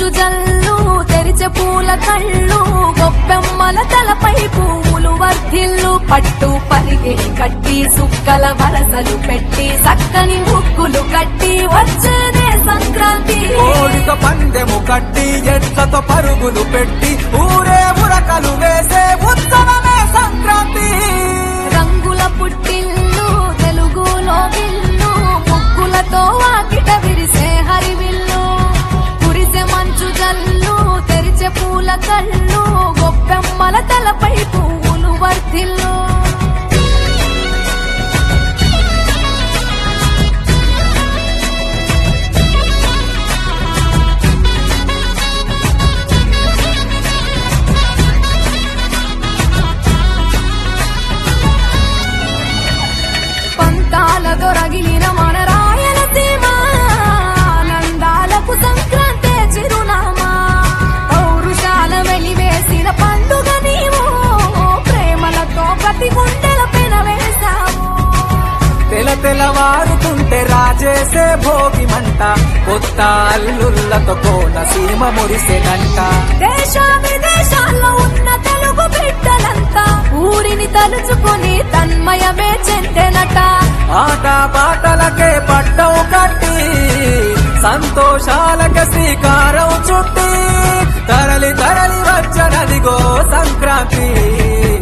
మంచు జల్లు తెరిచే పూల కళ్ళు గొప్పెమ్మల తలపై పువ్వులు వర్ధిల్లు పట్టు పరిగెడి కట్టి సుక్కల వరసలు పెట్టి చక్కని ముగ్గులు కట్టి వచ్చేదే సంక్రాంతి కోడిక పందెము కట్టి ఎట్లతో పరుగులు పెట్టి ఊరే ఉరకలు వేసే ఉత్సవమే సంక్రాంతి రంగుల పుట్టిల్లు తెలుగులో విల్లు ముగ్గులతో వాకిట విరిసే హరివిల్లు కురిసే మంచు జల్లు తెరిచే పూల కళ్ళు గొప్పెమ్మల తలపై పువ్వులు వర్ధిల్లు దొరగిలిన మన రాయలసీమ ఆనందాలకు సంక్రాంతి చిరునామా పౌరుషాల వెలివేసిన పండుగ నీవు ప్రేమలతో ప్రతి గుండెల పెనవేశావు తెలవారుతుంటే రాజేసే భోగి మంట కొత్త అల్లుళ్ళతో కోనసీమ మురిసెనంట దేశ విదేశాల్లో ఉన్న తెలుగు బిడ్డలంతా ఊరిని తలుచుకుని తన్మయమే చెందెనట ఆట పాటలకే పట్టం కట్టి సంతోషాలకే శ్రీకారం చుట్టి తరలి తరలి వచ్చనదిగో సంక్రాంతి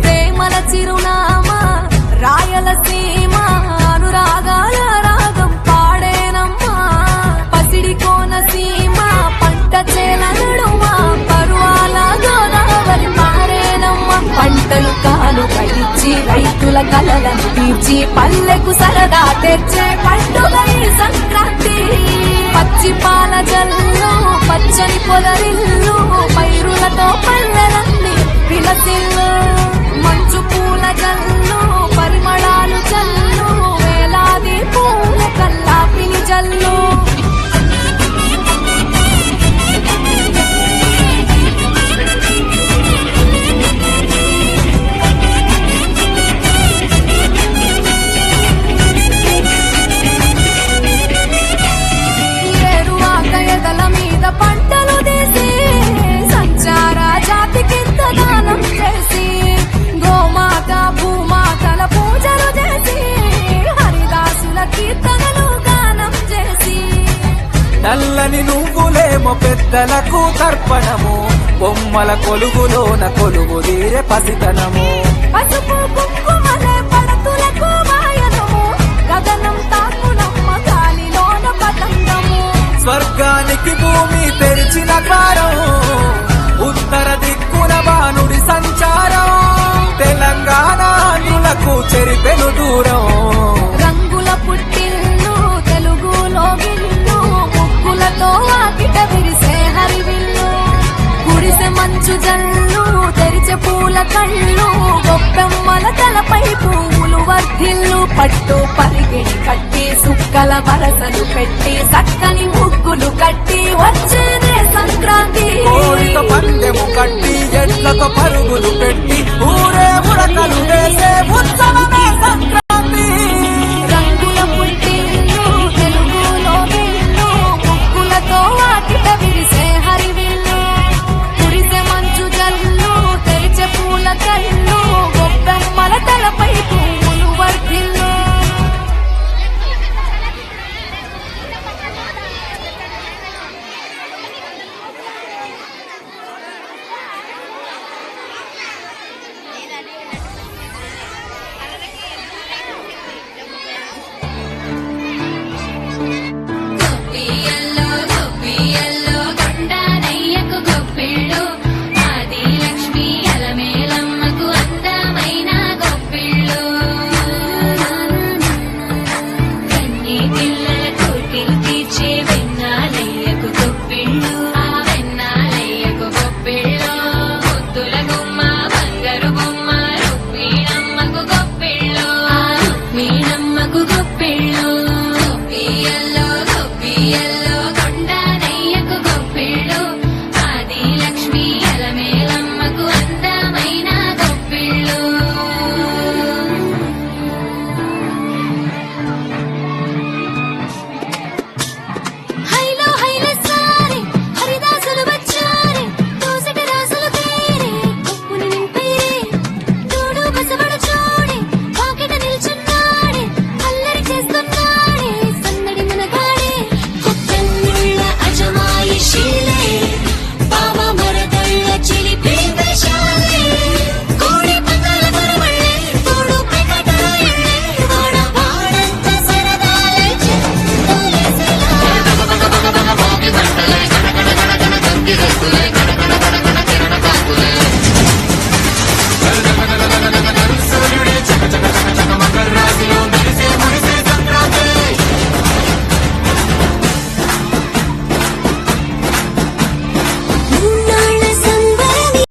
ప్రేమల చిరునామా రాయలసీమ అనురాగాల రాగం పాడేనమ్మా పసిడి కోనసీమ పంట చేల నడుమా పరువాల గోదావరి మారేనమ్మా పంటలు కాలు కడిచి రైతుల కలలను తీర్చి పల్లెకు సరదా తెచ్చే పండుగ ఈ సంక్రాంతి పచ్చి పాల జల్లు పచ్చని పొదరిల్లు పైరులతో పల్లెలన్నీ విలసిల్లు మంచు పూల జల్లు పరిమళాలు జల్లు వేలాది పూల కల్లాపిని జల్లు పంటలు తీసి సంచార జాతికింత దానం చేసి గోమాత భూమాతల పూజలు చేసి హరిదాసుల కీర్తనలు గానం చేసి నల్లని నువ్వులేమో పెద్దలకు తర్పణము బొమ్మల కొలుగులోన కొలుగు తీరే పసితనము పసుపు కుంకుమలే పడతులకు వాయనము గగనం తాకునమ్మ గాలిలోన పతంగము స్వర్గానికి భూమి తెరిచిన ద్వారం ఉత్తర దిక్కున బాణుడి సంచారం తెలంగాణ ఆంధ్రులకు చెరిపెను దూరం రంగుల పుట్టిల్లు తెలుగులో విల్లు ముగ్గులతో వాకిట విరిసే హరివిల్లు కురిసే మంచు జల్లు తెరిచే పూల కళ్ళు గొప్పెమ్మల తలపై పువ్వులు వర్ధిల్లు పట్టు పరిగెడి కట్టి సుక్కల వరసలు పెట్టి చక్కని ముగ్గులు కట్టి వచ్చేదే సంక్రాంతి కోడితో పందెము కట్టి ఎట్లతో పరుగులు పెట్టి ఊరే ఉరకలు వేసే ఉత్సవమే సంక్రాంతి